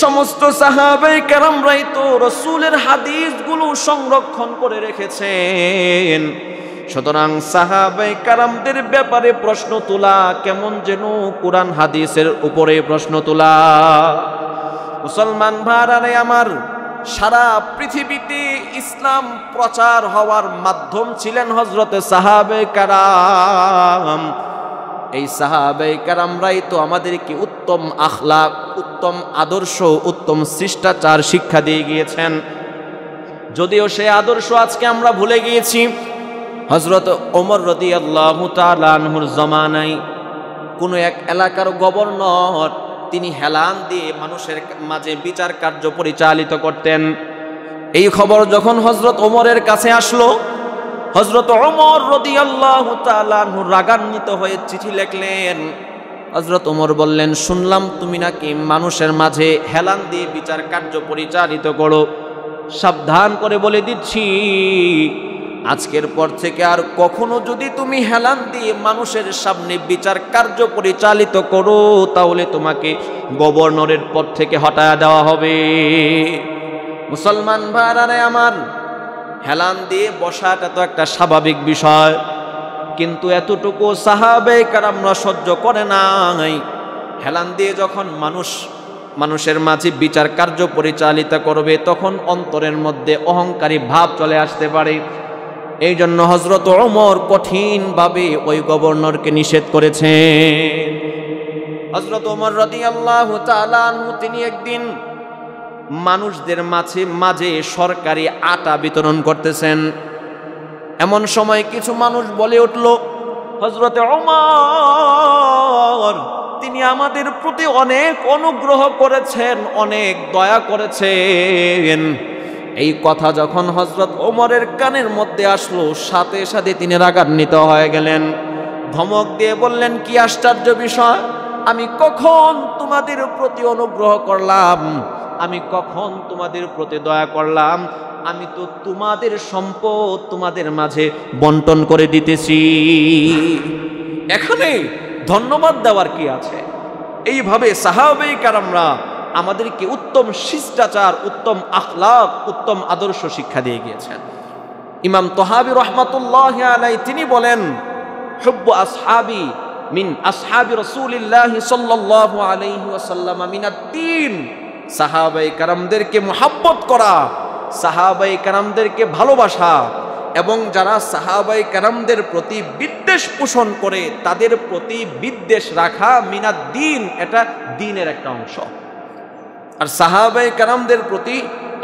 সমস্ত সাহাবে কারামরাই তো রসুলের হাদিসগুলো সংরক্ষণ করে রেখেছেন। সুতরাং সাহাবে কারামদের ব্যাপারে প্রশ্ন তোলা কেমন যেন কোরআন হাদিসের উপরে প্রশ্ন তোলা। মুসলমান ভাইরা আমার, সারা পৃথিবীতে ইসলাম প্রচার হওয়ার মাধ্যম ছিলেন হযরতে সাহাবে কারাম। এই সাহাবে কারামরাই তো আমাদেরকে উত্তম আখলাক, উত্তম আদর্শ, উত্তম শিষ্টাচার শিক্ষা দিয়ে গিয়েছেন। যদিও সেই আদর্শ আজকে আমরা ভুলে গিয়েছি। হযরত ওমর রাদিয়াল্লাহু তাআলা আনহুর জামানায় কোন এক এলাকার গভর্নর তিনি হেলান দিয়ে মানুষের মাঝে বিচার কার্য পরিচালিত করতেন। এই খবর যখন হযরত ওমরের কাছে আসলো, হযরত ওমর রাদিয়াল্লাহু তাআলা আনহু রাগান্বিত হয়ে চিঠি লিখলেন। হযরত ওমর বললেন, শুনলাম তুমি নাকি মানুষের মাঝে হেলান দিয়ে বিচার কার্য পরিচালিত করো। সাবধান করে বলে দিচ্ছি, আজকের পর থেকে আর কখনো যদি তুমি হেলান দিয়ে মানুষের সামনে বিচার কার্য পরিচালিত করো তাহলে তোমাকে গভর্নরের পদ থেকে হটায়া দেওয়া হবে। মুসলমান ভাইরা আমার, হেলান দিয়ে বসাটা তো একটা স্বাভাবিক বিষয়, কিন্তু এতটুকু সাহাবে কারামরা সহ্য করে নাই। হেলান দিয়ে যখন মানুষের মাঝে বিচার কার্য পরিচালিত করবে তখন অন্তরের মধ্যে অহংকারী ভাব চলে আসতে পারে। এই জন্য হযরত ওমর কঠিনভাবে ওই গভর্নরকে নিষেধ করেছেন। হযরত ওমর রাদিয়াল্লাহু তাআলা আনহু তিনি একদিন মানুষদের মাঝে সরকারি আটা বিতরণ করতেছেন। এমন সময় কিছু মানুষ বলে উঠল, হযরত ওমর তিনি আমাদের প্রতি অনেক অনুগ্রহ করেছেন, অনেক দয়া করেছেন। এই কথা যখন হযরত ওমরের কানের মধ্যে আসলো সাথে সাথে তিনি রাগান্বিত হয়ে গেলেন। ধমক দিয়ে বললেন, কি আশ্চর্য বিষয়, আমি কখন তোমাদের প্রতি অনুগ্রহ করলাম? আমি কখন তোমাদের প্রতি দয়া করলাম? আমি তো তোমাদের সম্পদ তোমাদের মাঝে বন্টন করে দিতেছি। এখানে ধন্যবাদ দেওয়ার কি আছে? এইভাবে সাহাবে কারামরা আমাদেরকে উত্তম শিষ্টাচার, উত্তম আখলাক, উত্তম আদর্শ শিক্ষা দিয়ে গিয়েছেন। ইমাম তহাবী রাহমাতুল্লাহি আলাইহি তিনি বলেন, হুব্বু আসহাবি মিন আসহাবি রাসূলিল্লাহি সাল্লাল্লাহু আলাইহি ওয়াসাল্লাম মিনাদ-দ্বীন। সাহাবায়ে কেরামদেরকে মুহাব্বত করা, সাহাবায়ে কেরামদেরকে ভালোবাসা, এবং যারা সাহাবায়ে কেরামদের প্রতি বিদ্বেষ পোষণ করে তাদের প্রতি বিদ্বেষ রাখা মিনাদ দ্বীন, এটা দ্বীনের একটা অংশ। আর সাহাবায়ে কেরামদের প্রতি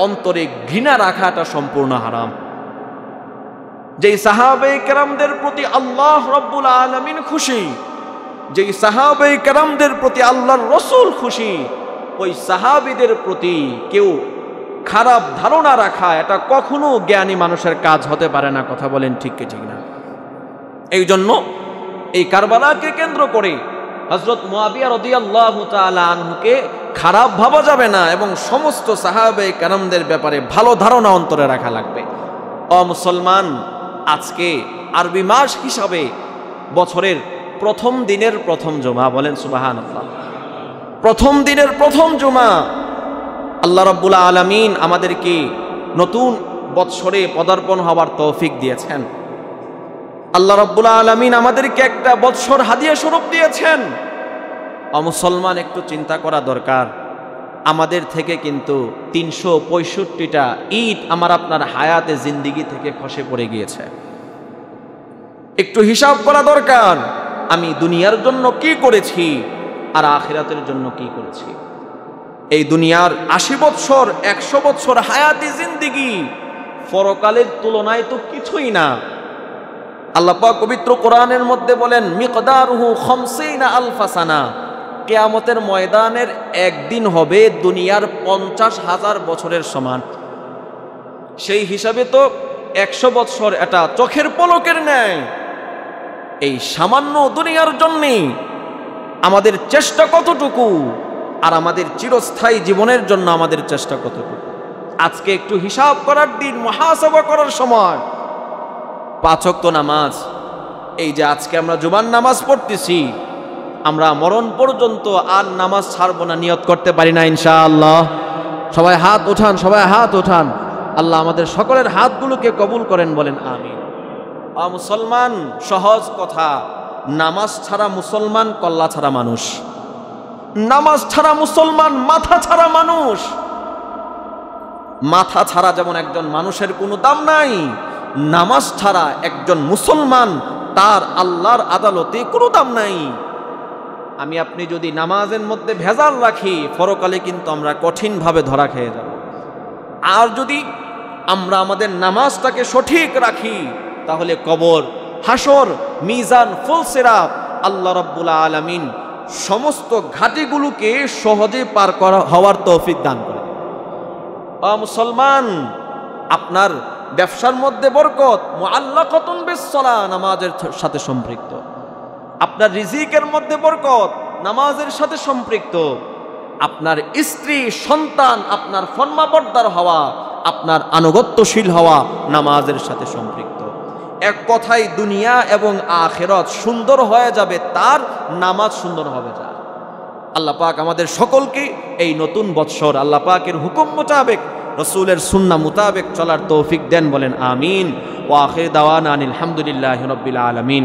অন্তরে ঘৃণা রাখাটা সম্পূর্ণ হারাম। যেই সাহাবায়ে কেরামদের প্রতি আল্লাহ রাব্বুল আলামিন খুশি, যেই সাহাবায়ে কেরামদের প্রতি আল্লাহর রাসূল খুশি, ওই সাহাবীদের প্রতি কেউ খারাপ ধারণা রাখা এটা কখনো জ্ঞানী মানুষের কাজ হতে পারে না। কথা বলেন ঠিক কি ঠিক না? এই জন্য এই কারবালাকে কেন্দ্র করে হযরত মুআবিয়া রাদিয়াল্লাহু তাআলা আনহুকে খারাপ ভাবা যাবে না এবং সমস্ত সাহাবায়ে কেরামদের ব্যাপারে ভালো ধারণা অন্তরে রাখা লাগবে। ও মুসলমান, আজকে আরবি মাস হিসাবে বছরের প্রথম দিনের প্রথম জুমা, বলেন সুবহানাল্লাহ। প্রথম দিনের প্রথম জুমা, আল্লাহ রাব্বুল আলামিন আমাদেরকে নতুন বৎসরে পদার্পণ হওয়ার তৌফিক দিয়েছেন। আল্লাহ রাব্বুল আলামিন আমাদেরকে একটা বৎসর হাদিয়া স্বরূপ দিয়েছেন। মুসলমান, একটু চিন্তা করা দরকার, আমাদের থেকে কিন্তু ৩৬৫টা ঈদ আমার আপনার হায়াতে জিন্দিগি থেকে খসে পড়ে গিয়েছে। একটু হিসাব করা দরকার, আমি দুনিয়ার জন্য কি করেছি আর আখিরাতের জন্য কি করেছি। এই দুনিয়ার ৮০ বৎসর ১০০ বৎসর হায়াতি জিন্দিগি পরকালের তুলনায় তো কিছুই না। আল্লাহ পাক পবিত্র কোরআনের মধ্যে বলেন, মিকদারুহু ৫০ আলফা সানা, কিয়ামতের ময়দানের একদিন হবে দুনিয়ার ৫০,০০০ বছরের সমান। সেই হিসাবে তো ১০০ বৎসর এটা চোখের পলকের ন্যায়। এই সামান্য দুনিয়ার জন্যে আমাদের চেষ্টা কতটুকু, আর আমাদের চিরস্থায়ী জীবনের জন্য আমাদের চেষ্টা কতটুকু। আজকে একটু হিসাব করার দিন, মুহাসাবা করার সময়। ৫ ওয়াক্ত নামাজ, এই যে আজকে আমরা জুমার নামাজ পড়তেছি, আমরা মরণ পর্যন্ত আর নামাজ ছাড়বো না, নিয়ত করতে পারি না ইনশাআল্লাহ? সবাই হাত ওঠান, সবাই হাত ওঠান। আল্লাহ আমাদের সকলের হাতগুলোকে কবুল করেন, বলেন আমিন। মুসলমান, সহজ কথা, নামাজ ছাড়া মুসলমান কল্লা ছাড়া মানুষ। নামাজ ছাড়া মুসলমান মাথা ছাড়া মানুষ। মাথা ছাড়া যেমন একজন মানুষের কোনো দাম নাই, নামাজ ছাড়া একজন মুসলমান তার আল্লাহর আদালতে কোনো দাম নাই। আমি আপনি যদি নামাজের মধ্যে ভেজাল রাখি, পরকালে কিন্তু আমরা কঠিনভাবে ধরা খেয়ে যাব। আর যদি আমরা আমাদের নামাজটাকে সঠিক রাখি, তাহলে কবর, হাসর, মিজান, ফুলসিরাত আল্লাহ রাব্বুল আলামিন সমস্ত ঘাটিগুলোকে সহজে পার করা হওয়ার তৌফিক দান করে। মুসলমান, আপনার ব্যবসার মধ্যে বরকত, মুআল্লাকাতুন বিস-সালাহ, নামাজের সাথে সম্পৃক্ত। আপনার রিজিকের মধ্যে বরকত, নামাজের সাথে সম্পৃক্ত। আপনার স্ত্রী, সন্তান, আপনার ফরমাবরদার হওয়া, আপনার আনুগত্যশীল হওয়া নামাজের সাথে সম্পৃক্ত। এক কথায় দুনিয়া এবং আখিরাত সুন্দর হয়ে যাবে তার, নামাজ সুন্দর হবে যার। আল্লাহ পাক আমাদের সকলকে এই নতুন বৎসর আল্লাহ পাকের হুকুম মোতাবেক, রাসূলের সুন্নাহ মোতাবেক চলার তৌফিক দেন, বলেন আমিন। ওয়া আখির দাওয়ানা আনিল হামদুলিল্লাহি রাব্বিল আলামিন।